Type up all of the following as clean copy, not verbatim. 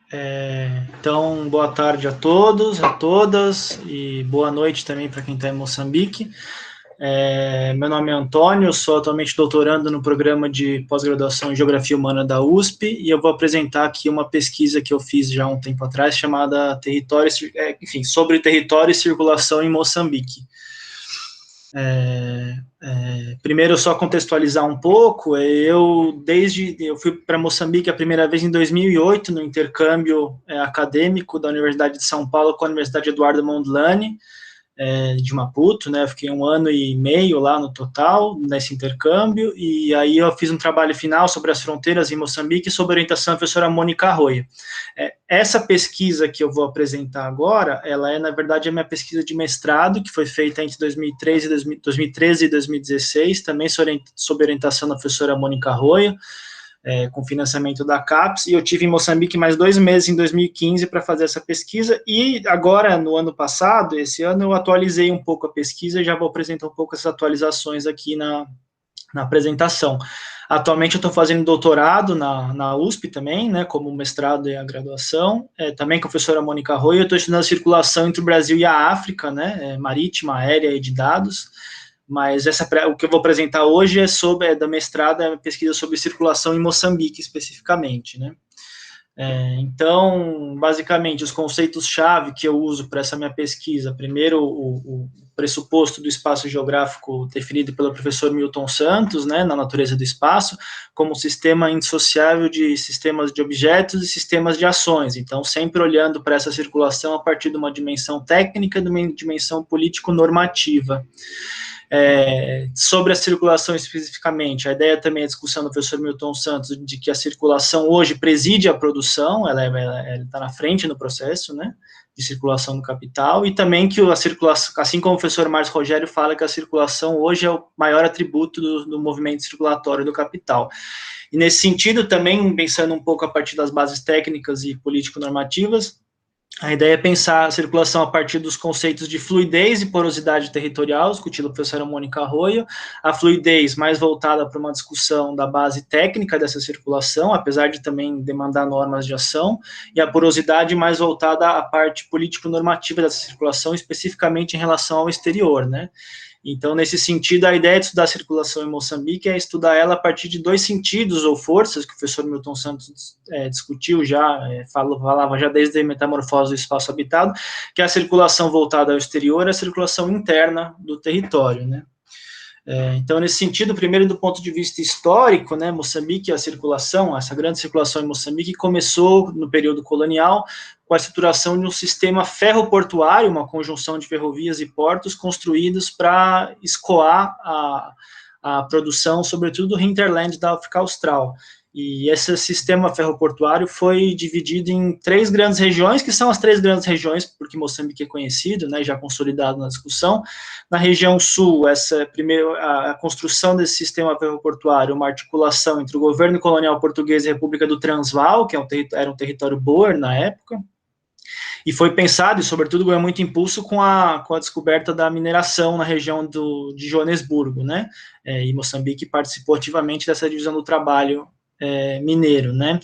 Então, boa tarde a todos, a todas, e boa noite também para quem está em Moçambique. Meu nome é Antônio, eu sou atualmente doutorando no programa de pós-graduação em Geografia Humana da USP, e eu vou apresentar aqui uma pesquisa que eu fiz já há um tempo atrás, chamada sobre território e circulação em Moçambique. Primeiro, só contextualizar um pouco, eu fui para Moçambique a primeira vez em 2008, no intercâmbio acadêmico da Universidade de São Paulo com a Universidade Eduardo Mondlane, de Maputo, né? Eu fiquei 1 ano e meio lá no total, nesse intercâmbio, e aí eu fiz um trabalho final sobre as fronteiras em Moçambique, sob orientação da professora Mônica Arroio. Essa pesquisa que eu vou apresentar agora, ela na verdade, a minha pesquisa de mestrado, que foi feita entre 2013 e 2016, também sob orientação da professora Mônica Arroio, com financiamento da CAPES, e eu tive em Moçambique mais 2 meses em 2015 para fazer essa pesquisa, e agora, no ano passado, esse ano, eu atualizei um pouco a pesquisa, e já vou apresentar um pouco essas atualizações aqui na apresentação. Atualmente eu estou fazendo doutorado na USP também, né, como mestrado e a graduação, também com a professora Mônica Arroio. Eu estou estudando a circulação entre o Brasil e a África, né, marítima, aérea e de dados, mas o que eu vou apresentar hoje da mestrado, é pesquisa sobre circulação em Moçambique, especificamente, né. Então, basicamente, os conceitos-chave que eu uso para essa minha pesquisa, primeiro, o pressuposto do espaço geográfico definido pelo professor Milton Santos, né, na natureza do espaço, como sistema indissociável de sistemas de objetos e sistemas de ações. Então, sempre olhando para essa circulação a partir de uma dimensão técnica e de uma dimensão político-normativa. Sobre a circulação especificamente, a ideia também é a discussão do professor Milton Santos de que a circulação hoje preside a produção, ela está na frente no processo, né, de circulação do capital, e também que a circulação, assim como o professor Marcos Rogério fala que a circulação hoje é o maior atributo do movimento circulatório do capital. E nesse sentido, também pensando um pouco a partir das bases técnicas e político-normativas, a ideia é pensar a circulação a partir dos conceitos de fluidez e porosidade territorial, discutido pela professora Mônica Arroio, a fluidez mais voltada para uma discussão da base técnica dessa circulação, apesar de também demandar normas de ação, e a porosidade mais voltada à parte político-normativa dessa circulação, especificamente em relação ao exterior, né? Então, nesse sentido, a ideia de estudar a circulação em Moçambique é estudar ela a partir de 2 sentidos ou forças, que o professor Milton Santos discutiu já, falava já desde a metamorfose do espaço habitado, que é a circulação voltada ao exterior e a circulação interna do território, né? Então, nesse sentido, primeiro do ponto de vista histórico, né, Moçambique, a circulação, essa grande circulação em Moçambique começou no período colonial com a estruturação de um sistema ferroportuário, uma conjunção de ferrovias e portos construídos para escoar a produção, sobretudo do hinterland da África Austral. E esse sistema ferroportuário foi dividido em 3 grandes regiões, que são as 3 grandes regiões, porque Moçambique é conhecido, né, já consolidado na discussão. Na região sul, a construção desse sistema ferroportuário, uma articulação entre o governo colonial português e a República do Transvaal, que era um território Boer na época, e foi pensado, e sobretudo ganhou muito impulso com a descoberta da mineração na região de Joanesburgo, né, e Moçambique participou ativamente dessa divisão do trabalho mineiro, né.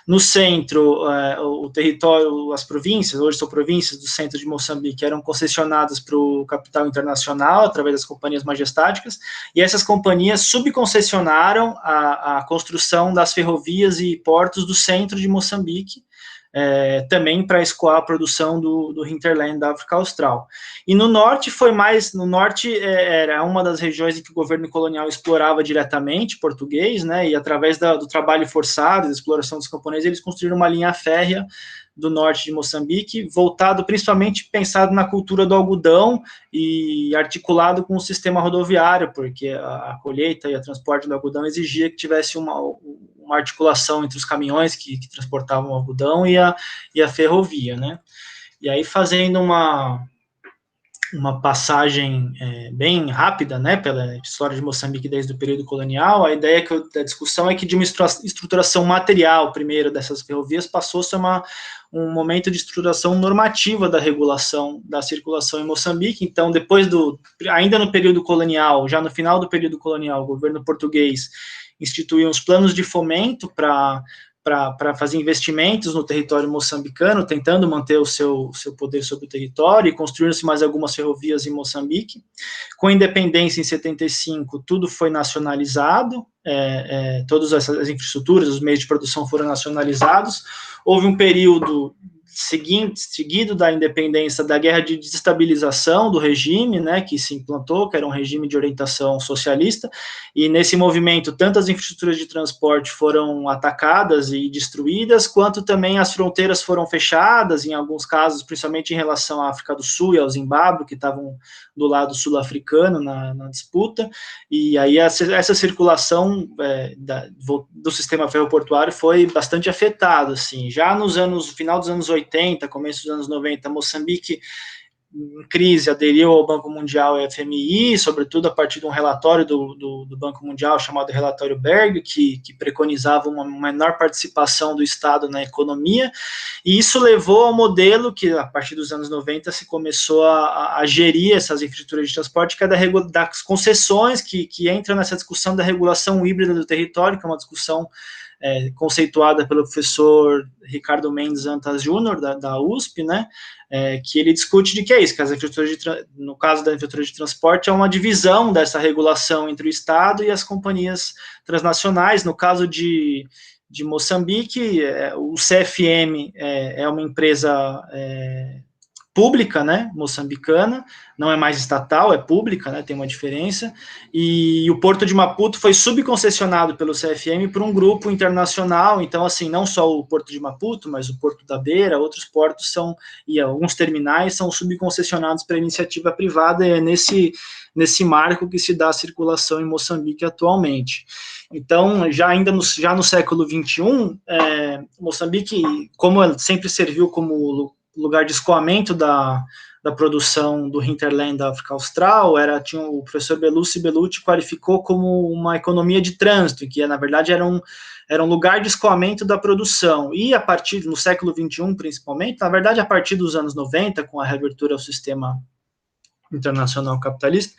No centro, o território, as províncias, hoje são províncias do centro de Moçambique, eram concessionadas para o capital internacional, através das companhias majestáticas, e essas companhias subconcessionaram a construção das ferrovias e portos do centro de Moçambique, também para escoar a produção do hinterland da África Austral. E no norte era uma das regiões em que o governo colonial explorava diretamente português, né, e através do trabalho forçado, da exploração dos camponeses, eles construíram uma linha férrea do norte de Moçambique, voltado principalmente, pensado na cultura do algodão e articulado com o sistema rodoviário, porque a colheita e o transporte do algodão exigia que tivesse uma articulação entre os caminhões que transportavam o algodão e a ferrovia, né? E aí, fazendo uma passagem bem rápida, né, pela história de Moçambique desde o período colonial, a ideia da discussão é que de uma estruturação material, primeiro, dessas ferrovias, passou-se a um momento de estruturação normativa da regulação da circulação em Moçambique. Então, ainda no período colonial, já no final do período colonial, o governo português instituiu uns planos de fomento para para fazer investimentos no território moçambicano, tentando manter o seu poder sobre o território, e construíram-se mais algumas ferrovias em Moçambique. Com a independência em 75, tudo foi nacionalizado, todas as infraestruturas, os meios de produção foram nacionalizados. Houve um período seguido da independência, da guerra de desestabilização do regime, né, que se implantou, que era um regime de orientação socialista, e nesse movimento, tanto as infraestruturas de transporte foram atacadas e destruídas, quanto também as fronteiras foram fechadas, em alguns casos, principalmente em relação à África do Sul e ao Zimbábue, que estavam do lado sul-africano na disputa, e aí essa circulação do sistema ferroportuário foi bastante afetada, assim. Já no final dos anos 80, começo dos anos 90, Moçambique, em crise, aderiu ao Banco Mundial e ao FMI, sobretudo a partir de um relatório do Banco Mundial chamado Relatório Berg, que preconizava uma menor participação do Estado na economia, e isso levou ao modelo que, a partir dos anos 90, se começou a gerir essas infraestruturas de transporte, que é das concessões, que entra nessa discussão da regulação híbrida do território, que é uma discussão conceituada pelo professor Ricardo Mendes Antas Júnior, da USP, né, que ele discute de que é isso, que as infraestruturas no caso da infraestrutura de transporte, é uma divisão dessa regulação entre o Estado e as companhias transnacionais. No caso de Moçambique, o CFM é uma empresa pública, né, moçambicana, não é mais estatal, é pública, né, tem uma diferença, e o Porto de Maputo foi subconcessionado pelo CFM por um grupo internacional, então, assim, não só o Porto de Maputo, mas o Porto da Beira, outros portos e alguns terminais são subconcessionados para iniciativa privada, e é nesse marco que se dá a circulação em Moçambique atualmente. Então, já no século XXI, Moçambique, como sempre serviu como lugar de escoamento da produção do hinterland da África Austral, tinha o professor Bellucci qualificou como uma economia de trânsito, que na verdade era um lugar de escoamento da produção, e a partir, no século XXI principalmente, na verdade a partir dos anos 90, com a reabertura ao sistema internacional capitalista,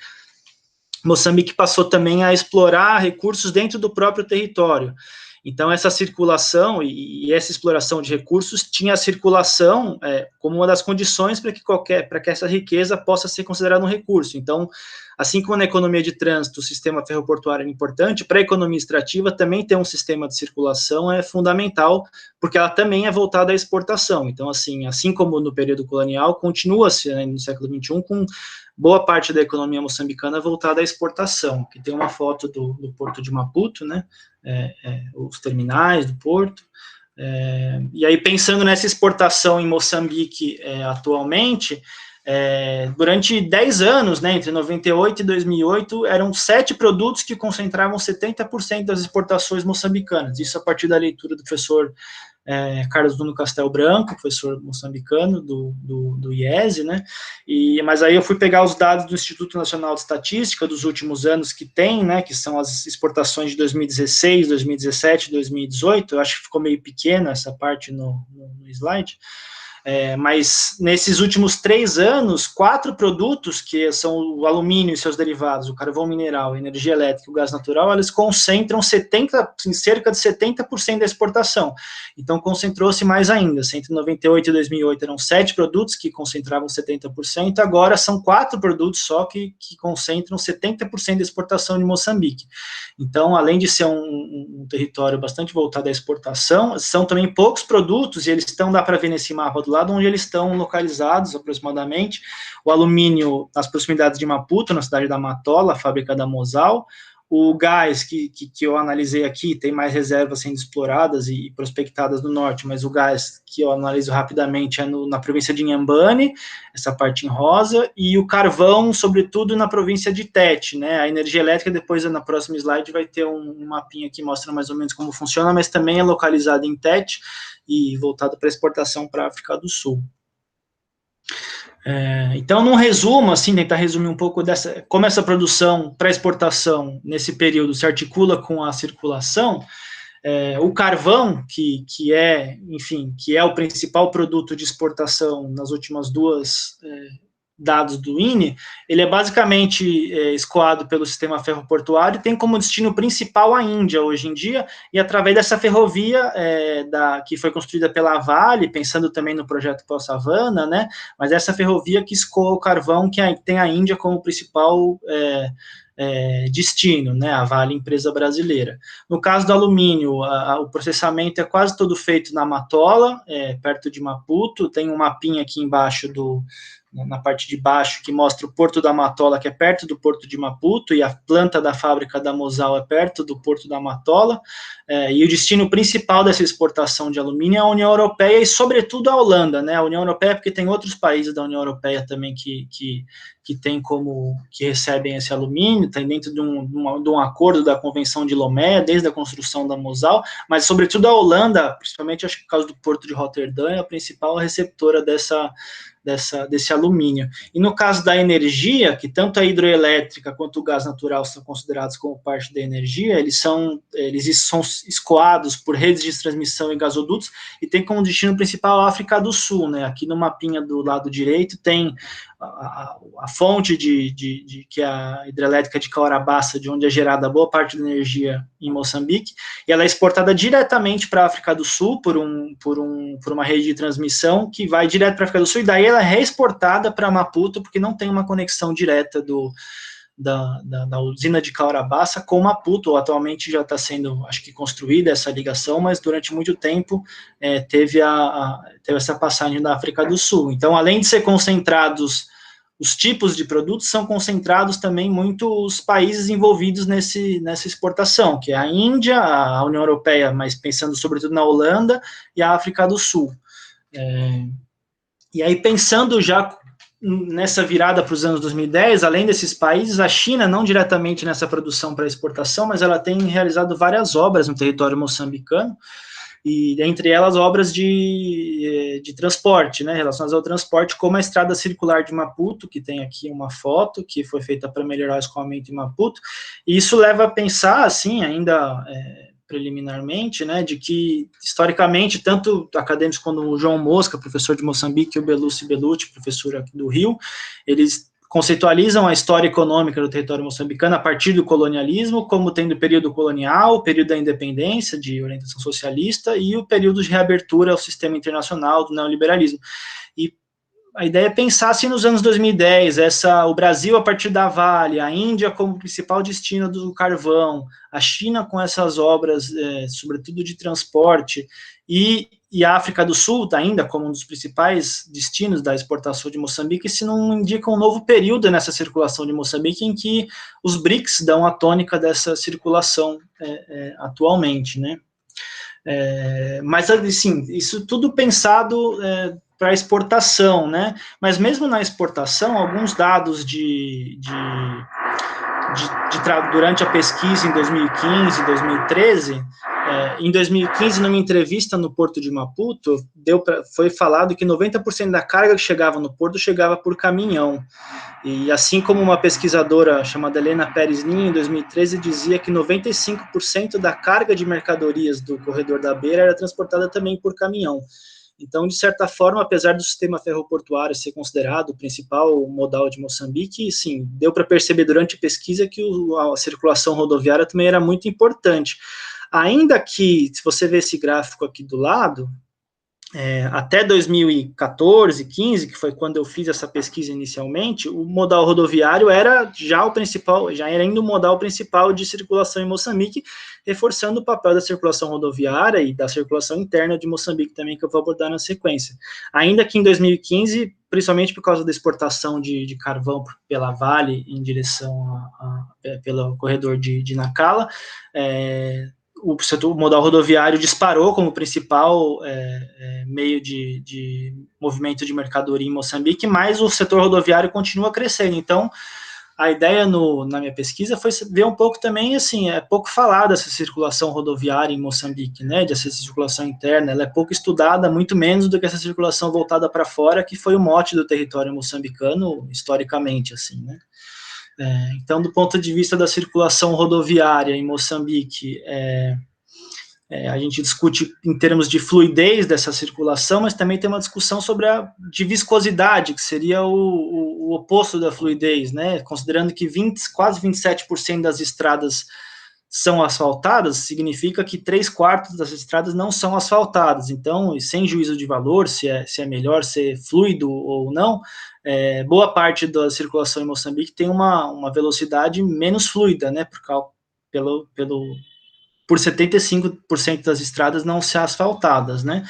Moçambique passou também a explorar recursos dentro do próprio território. Então, essa circulação e essa exploração de recursos tinha a circulação como uma das condições para que essa riqueza possa ser considerada um recurso. Então, assim como na economia de trânsito o sistema ferroportuário é importante, para a economia extrativa também ter um sistema de circulação é fundamental, porque ela também é voltada à exportação. Então, assim como no período colonial, continua-se, né, no século XXI com boa parte da economia moçambicana voltada à exportação, que tem uma foto do Porto de Maputo, né, os terminais do porto, e aí pensando nessa exportação em Moçambique atualmente, durante 10 anos, né, entre 98 e 2008, eram 7 produtos que concentravam 70% das exportações moçambicanas, isso a partir da leitura do professor Carlos Nuno Castel Branco, professor moçambicano do IESE, né, mas aí eu fui pegar os dados do Instituto Nacional de Estatística dos últimos anos que tem, né, que são as exportações de 2016, 2017, 2018, eu acho que ficou meio pequena essa parte no slide, mas nesses últimos 3 anos, 4 produtos, que são o alumínio e seus derivados, o carvão mineral, a energia elétrica e o gás natural, eles concentram cerca de 70% da exportação. Então, concentrou-se mais ainda. Entre 98 e 2008 eram 7 produtos que concentravam 70%, agora são 4 produtos só que concentram 70% da exportação de Moçambique. Então, além de ser um território bastante voltado à exportação, são também poucos produtos, e eles dá para ver nesse mapa do lado onde eles estão localizados aproximadamente. O alumínio nas proximidades de Maputo, na cidade da Matola, a fábrica da Mosal. O gás que eu analisei aqui, tem mais reservas sendo exploradas e prospectadas no norte, mas o gás que eu analiso rapidamente na província de Inhambane, essa parte em rosa, e o carvão, sobretudo, na província de Tete, né? A energia elétrica, depois, na próxima slide, vai ter um mapinha que mostra mais ou menos como funciona, mas também é localizada em Tete e voltado para exportação para a África do Sul. Então, num resumo, assim, tentar resumir um pouco como essa produção para exportação nesse período se articula com a circulação. O carvão, que é o principal produto de exportação nas últimas dados do INE, ele é basicamente escoado pelo sistema ferroportuário e tem como destino principal a Índia hoje em dia, e através dessa ferrovia que foi construída pela Vale, pensando também no projeto Pós-Savana, né, mas essa ferrovia que escoa o carvão, que tem a Índia como principal destino, né, a Vale, empresa brasileira. No caso do alumínio, o processamento é quase todo feito na Matola, perto de Maputo. Tem um mapinha aqui embaixo na parte de baixo, que mostra o Porto da Matola, que é perto do Porto de Maputo, e a planta da fábrica da Mosal é perto do Porto da Matola, e o destino principal dessa exportação de alumínio é a União Europeia e, sobretudo, a Holanda, né? A União Europeia, porque tem outros países da União Europeia também que recebem esse alumínio, tem dentro de um acordo da Convenção de Lomé, desde a construção da Mosal, mas, sobretudo, a Holanda, principalmente, acho que por causa do Porto de Roterdã, é a principal receptora desse alumínio. E no caso da energia, que tanto a hidroelétrica quanto o gás natural são considerados como parte da energia, eles são escoados por redes de transmissão e gasodutos, e tem como destino principal a África do Sul, né? Aqui no mapinha do lado direito tem a fonte que é a hidrelétrica de Caurabaça, de onde é gerada boa parte da energia em Moçambique, e ela é exportada diretamente para a África do Sul por uma rede de transmissão que vai direto para a África do Sul, e daí ela é reexportada para Maputo, porque não tem uma conexão direta da usina de Caurabaça com Maputo. Atualmente já está sendo, acho que, construída essa ligação, mas durante muito tempo teve essa passagem da África do Sul. Então, além de ser concentrados os tipos de produtos, são concentrados também muitos países envolvidos nessa exportação, que é a Índia, a União Europeia, mas pensando sobretudo na Holanda, e a África do Sul. E aí, pensando já nessa virada para os anos 2010, além desses países, a China, não diretamente nessa produção para exportação, mas ela tem realizado várias obras no território moçambicano, e entre elas obras de transporte, né, relacionadas ao transporte, como a estrada circular de Maputo, que tem aqui uma foto, que foi feita para melhorar o escoamento em Maputo, e isso leva a pensar, assim, ainda preliminarmente, né, de que, historicamente, tanto acadêmicos como o João Mosca, professor de Moçambique, e o Belucci Bellucci, professor aqui do Rio, eles conceitualizam a história econômica do território moçambicano a partir do colonialismo, como tendo o período colonial, o período da independência, de orientação socialista, e o período de reabertura ao sistema internacional do neoliberalismo. E a ideia é pensar assim nos anos 2010, o Brasil a partir da Vale, a Índia como principal destino do carvão, a China com essas obras, sobretudo de transporte, e a África do Sul ainda como um dos principais destinos da exportação de Moçambique, se não indica um novo período nessa circulação de Moçambique, em que os BRICS dão a tônica dessa circulação atualmente, né? Mas, assim, isso tudo pensado para exportação, né? Mas mesmo na exportação, alguns dados durante a pesquisa em 2015, 2013, em 2015, numa entrevista no Porto de Maputo, foi falado que 90% da carga que chegava no porto chegava por caminhão. E assim como uma pesquisadora chamada Helena Pérez Lin, em 2013, dizia que 95% da carga de mercadorias do corredor da Beira era transportada também por caminhão. Então, de certa forma, apesar do sistema ferroportuário ser considerado o principal modal de Moçambique, sim, deu para perceber durante a pesquisa que a circulação rodoviária também era muito importante. Ainda que, se você ver esse gráfico aqui do lado, até 2014, 15, que foi quando eu fiz essa pesquisa inicialmente, o modal rodoviário era já era ainda o modal principal de circulação em Moçambique, reforçando o papel da circulação rodoviária e da circulação interna de Moçambique também, que eu vou abordar na sequência. Ainda que em 2015, principalmente por causa da exportação de carvão pela Vale em direção pelo corredor de Nacala, o modal rodoviário disparou como principal meio de movimento de mercadoria em Moçambique, mas o setor rodoviário continua crescendo. Então, a ideia na minha pesquisa foi ver um pouco também, assim, é pouco falada essa circulação rodoviária em Moçambique, né, dessa circulação interna, ela é pouco estudada, muito menos do que essa circulação voltada para fora, que foi o mote do território moçambicano, historicamente, assim, né. Então, do ponto de vista da circulação rodoviária em Moçambique, a gente discute em termos de fluidez dessa circulação, mas também tem uma discussão sobre de viscosidade, que seria o oposto da fluidez, né? Considerando que quase 27% das estradas são asfaltadas, significa que 3/4 das estradas não são asfaltadas. Então, sem juízo de valor, se é melhor ser fluido ou não, boa parte da circulação em Moçambique tem uma velocidade menos fluida, né, por 75% das estradas não ser asfaltadas, né?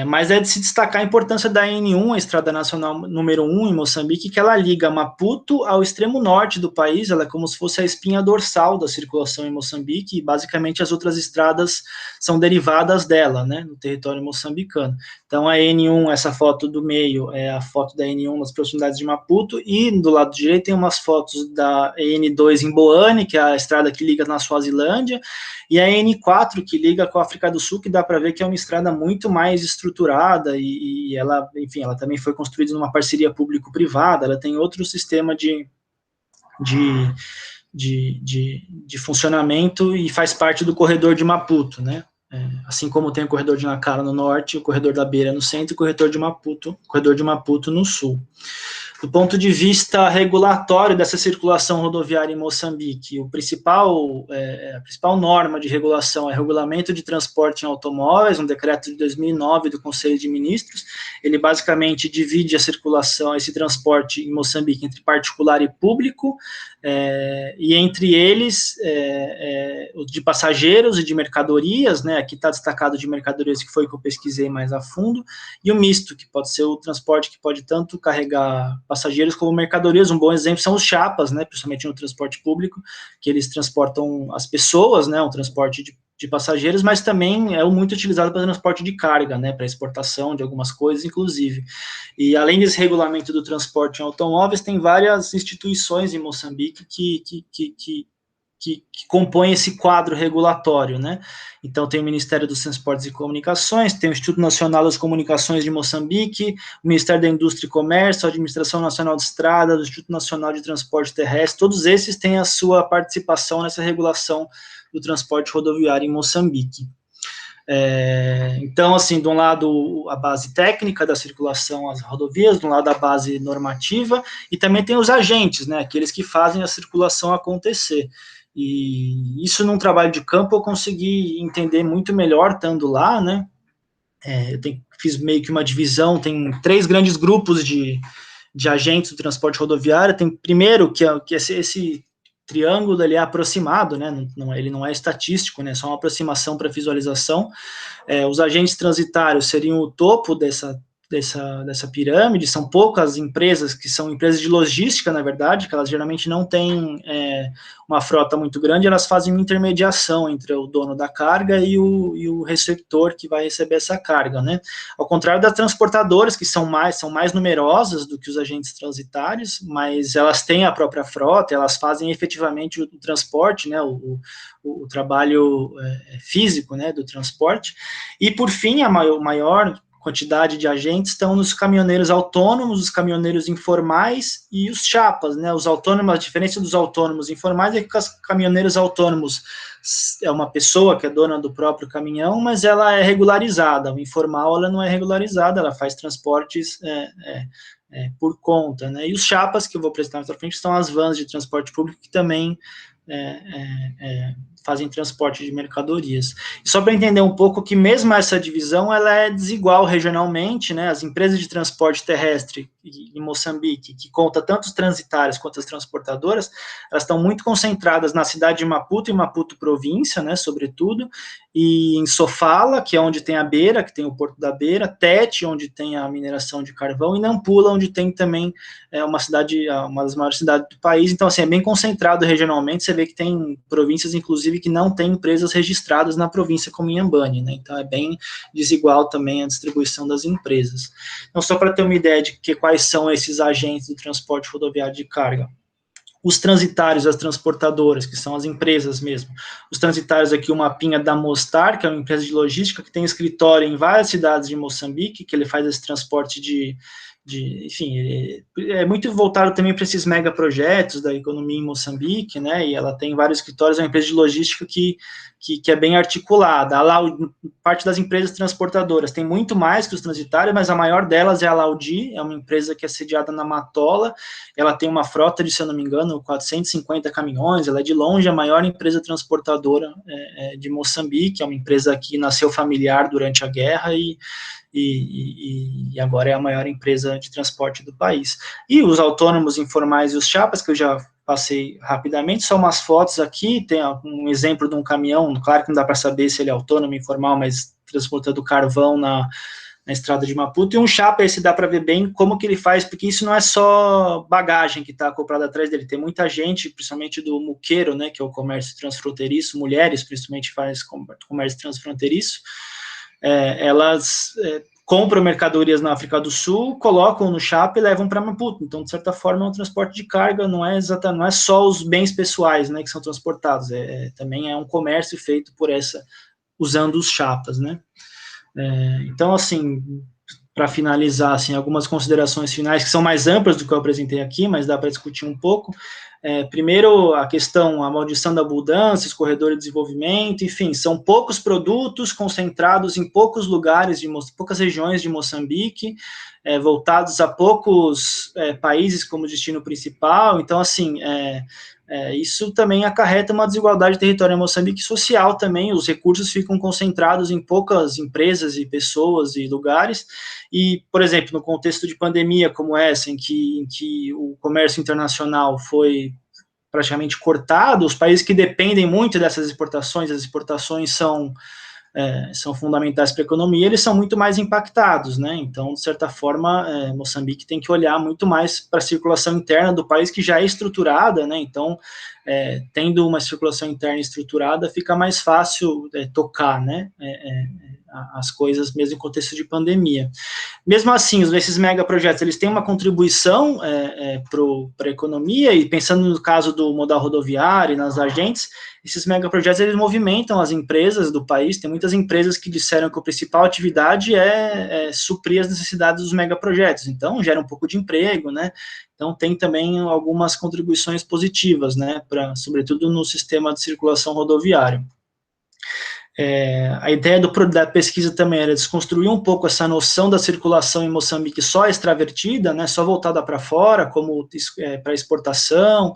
Mas é de se destacar a importância da N1, a Estrada Nacional número 1 em Moçambique, que ela liga Maputo ao extremo norte do país, ela é como se fosse a espinha dorsal da circulação em Moçambique, e basicamente as outras estradas são derivadas dela, né, no território moçambicano. Então a N1, essa foto do meio, é a foto da N1 nas proximidades de Maputo, e do lado direito tem umas fotos da N2 em Boane, que é a estrada que liga na Suazilândia, e a N4, que liga com a África do Sul, que dá para ver que é uma estrada muito mais estruturada, e ela, enfim, ela também foi construída numa parceria público-privada, ela tem outro sistema de funcionamento e faz parte do corredor de Maputo, né? Assim como tem o corredor de Nacala no norte, o corredor da Beira no centro e o corredor de Maputo no sul. Do ponto de vista regulatório dessa circulação rodoviária em Moçambique, a principal norma de regulação é o Regulamento de Transporte em Automóveis, um decreto de 2009 do Conselho de Ministros. Ele basicamente divide a circulação, esse transporte em Moçambique entre particular e público, e entre eles o de passageiros e de mercadorias, né? Aqui está destacado de mercadorias, que foi o que eu pesquisei mais a fundo, e o misto, que pode ser o transporte que pode tanto carregar passageiros como mercadorias. Um bom exemplo são os chapas, né, principalmente no transporte público, que eles transportam as pessoas, né, um transporte de passageiros, mas também é muito utilizado para transporte de carga, né, para exportação de algumas coisas, inclusive. E além desse regulamento do transporte em automóveis, tem várias instituições em Moçambique que compõem esse quadro regulatório, né? Então, tem o Ministério dos Transportes e Comunicações, tem o Instituto Nacional das Comunicações de Moçambique, o Ministério da Indústria e Comércio, a Administração Nacional de Estradas, o Instituto Nacional de Transporte Terrestre, todos esses têm a sua participação nessa regulação do transporte rodoviário em Moçambique. Então, assim, de um lado a base técnica da circulação às rodovias, de um lado a base normativa, e também tem os agentes, né, aqueles que fazem a circulação acontecer. E isso num trabalho de campo eu consegui entender muito melhor estando lá, né? Fiz meio que uma divisão, tem 3 grandes grupos de agentes do transporte rodoviário. Tem primeiro que esse triângulo ele é aproximado, né? Ele não é estatístico, né? É só uma aproximação para visualização. Os agentes transitários seriam o topo dessa pirâmide. São poucas empresas que são empresas de logística, na verdade, que elas geralmente não têm uma frota muito grande, elas fazem uma intermediação entre o dono da carga e o receptor que vai receber essa carga, né? Ao contrário das transportadoras, que são mais numerosas do que os agentes transitários, mas elas têm a própria frota, elas fazem efetivamente o transporte, né, o trabalho físico, né, do transporte. E, por fim, a maior quantidade de agentes estão nos caminhoneiros autônomos, os caminhoneiros informais e os chapas, né? Os autônomos, a diferença dos autônomos informais é que os caminhoneiros autônomos é uma pessoa que é dona do próprio caminhão, mas ela é regularizada. O informal, ela não é regularizada, ela faz transportes por conta, né? E os chapas, que eu vou apresentar mais para frente, são as vans de transporte público que também fazem transporte de mercadorias. E só para entender um pouco que mesmo essa divisão ela é desigual regionalmente, né? As empresas de transporte terrestre em Moçambique, que conta tanto os transitários quanto as transportadoras, elas estão muito concentradas na cidade de Maputo e Maputo província, né, sobretudo, e em Sofala, que é onde tem a Beira, que tem o Porto da Beira, Tete, onde tem a mineração de carvão, e Nampula, onde tem também uma das maiores cidades do país. Então, assim, é bem concentrado regionalmente. Você vê que tem províncias, inclusive, que não têm empresas registradas na província, como Inhambane, né? Então, é bem desigual também a distribuição das empresas. Então, só para ter uma ideia de quais são esses agentes do transporte rodoviário de carga. Os transitários, as transportadoras, que são as empresas mesmo. Os transitários aqui, o mapinha da Mostar, que é uma empresa de logística que tem escritório em várias cidades de Moçambique, que ele faz esse transporte de enfim, é muito voltado também para esses megaprojetos da economia em Moçambique, né, e ela tem vários escritórios, é uma empresa de logística que é bem articulada. Parte das empresas transportadoras tem muito mais que os transitários, mas a maior delas é a Laudi, é uma empresa que é sediada na Matola, ela tem uma frota de, se eu não me engano, 450 caminhões, ela é de longe a maior empresa transportadora de Moçambique, é uma empresa que nasceu familiar durante a guerra e agora é a maior empresa de transporte do país. E os autônomos informais e os chapas, que eu já passei rapidamente, só umas fotos aqui, tem um exemplo de um caminhão, claro que não dá para saber se ele é autônomo, informal, mas transportando carvão na estrada de Maputo, e um chapa, esse dá para ver bem como que ele faz, porque isso não é só bagagem que está acoplada atrás dele, tem muita gente, principalmente do muqueiro, né, que é o comércio transfronteiriço, mulheres principalmente faz comércio transfronteiriço, elas compram mercadorias na África do Sul, colocam no chapa e levam para Maputo. Então, de certa forma, é um transporte de carga, não é só os bens pessoais, né, que são transportados, também é um comércio feito usando os chapas, né. Então, assim, para finalizar, assim, algumas considerações finais que são mais amplas do que eu apresentei aqui, mas dá para discutir um pouco. Primeiro, a maldição da abundância, os corredores de desenvolvimento, enfim, são poucos produtos concentrados em poucos lugares, poucas regiões de Moçambique, voltados a poucos países como destino principal. Então, assim, isso também acarreta uma desigualdade de território em Moçambique social também, os recursos ficam concentrados em poucas empresas e pessoas e lugares, e, por exemplo, no contexto de pandemia como essa, em que o comércio internacional foi praticamente cortado, os países que dependem muito dessas exportações, as exportações são fundamentais para a economia, eles são muito mais impactados, né? Então, de certa forma, Moçambique tem que olhar muito mais para a circulação interna do país, que já é estruturada, né? Então, tendo uma circulação interna estruturada, fica mais fácil tocar, né? As coisas mesmo em contexto de pandemia. Mesmo assim, esses megaprojetos, eles têm uma contribuição para a economia, e pensando no caso do modal rodoviário e nas agentes, esses megaprojetos, eles movimentam as empresas do país, tem muitas empresas que disseram que a principal atividade é suprir as necessidades dos megaprojetos, então gera um pouco de emprego, né, então tem também algumas contribuições positivas, né, sobretudo no sistema de circulação rodoviário. A ideia da pesquisa também era desconstruir um pouco essa noção da circulação em Moçambique só extravertida, né, só voltada para fora, como para exportação,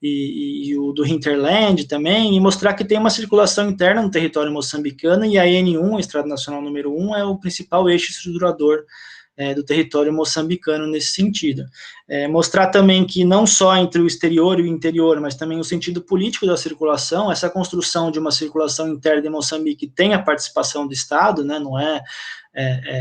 e o do hinterland também, e mostrar que tem uma circulação interna no território moçambicano, e a N1, a Estrada Nacional número 1, é o principal eixo estruturador do território moçambicano nesse sentido. Mostrar também que não só entre o exterior e o interior, mas também o sentido político da circulação, essa construção de uma circulação interna em Moçambique tem a participação do Estado, né, não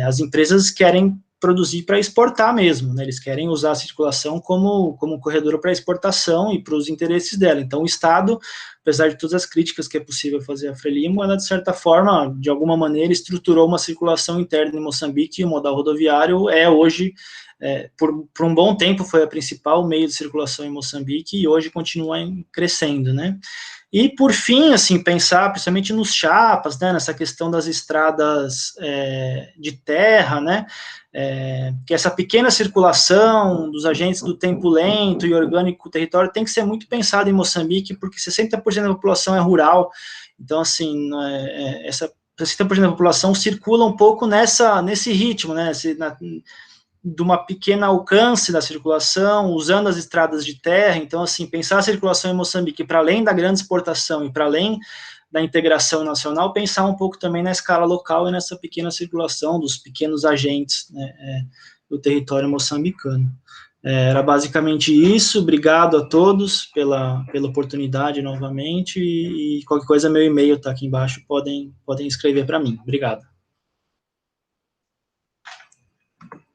as empresas querem produzir para exportar mesmo, né, eles querem usar a circulação como corredor para exportação e para os interesses dela. Então, o Estado, apesar de todas as críticas que é possível fazer à Frelimo, ela, de certa forma, de alguma maneira, estruturou uma circulação interna em Moçambique, e o modal rodoviário hoje, por um bom tempo, foi a principal meio de circulação em Moçambique, e hoje continua crescendo, né. E, por fim, assim, pensar principalmente nos chapas, né, nessa questão das estradas de terra, né, que essa pequena circulação dos agentes do tempo lento e orgânico do território tem que ser muito pensada em Moçambique, porque 60% da população é rural, então, assim, essa 60% da população circula um pouco nesse ritmo, né, de uma pequena alcance da circulação, usando as estradas de terra. Então, assim, pensar a circulação em Moçambique para além da grande exportação e para além da integração nacional, pensar um pouco também na escala local e nessa pequena circulação dos pequenos agentes, né, do território moçambicano. Era basicamente isso. Obrigado a todos pela oportunidade novamente, e qualquer coisa, meu e-mail está aqui embaixo, podem escrever para mim. Obrigado.